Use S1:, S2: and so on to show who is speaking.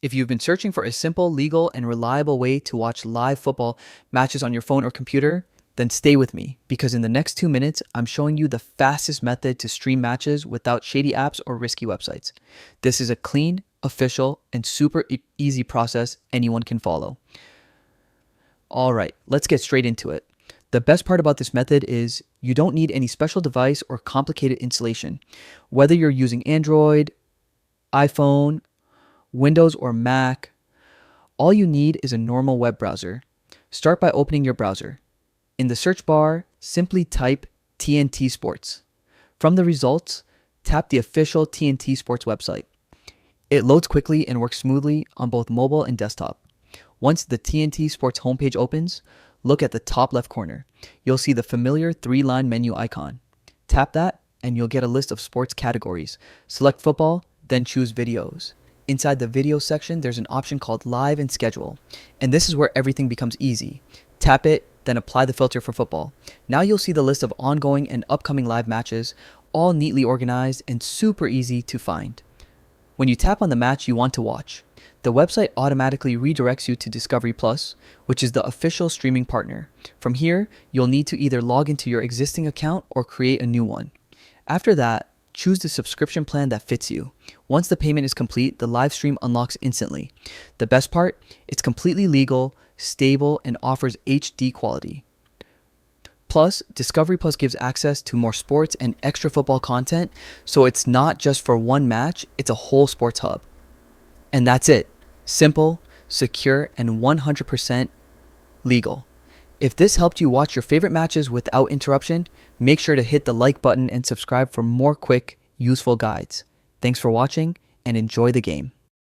S1: If you've been searching for a simple, legal, and reliable way to watch live football matches on your phone or computer, then stay with me because in the next 2 minutes, I'm showing you the fastest method to stream matches without shady apps or risky websites. This is a clean, official, and super easy process anyone can follow. All right, let's get straight into it. The best part about this method is you don't need any special device or complicated installation. Whether you're using Android, iPhone, Windows, or Mac, all you need is a normal web browser. Start by opening your browser. In the search bar, simply type TNT Sports. From the results, tap the official TNT Sports website. It loads quickly and works smoothly on both mobile and desktop. Once the TNT Sports homepage opens, look at the top left corner. You'll see the familiar 3-line menu icon. Tap that and you'll get a list of sports categories. Select football, then choose videos. Inside the video section, there's an option called Live and Schedule. And this is where everything becomes easy. Tap it, then apply the filter for football. Now you'll see the list of ongoing and upcoming live matches, all neatly organized and super easy to find. When you tap on the match you want to watch, the website automatically redirects you to Discovery Plus, which is the official streaming partner. From here, you'll need to either log into your existing account or create a new one. After that, choose the subscription plan that fits you. Once the payment is complete, the live stream unlocks instantly. The best part, it's completely legal, stable, and offers HD quality. Plus, Discovery Plus gives access to more sports and extra football content, so it's not just for one match, it's a whole sports hub. And that's it. Simple, secure, and 100% legal. If this helped you watch your favorite matches without interruption, make sure to hit the like button and subscribe for more quick, useful guides. Thanks for watching and enjoy the game.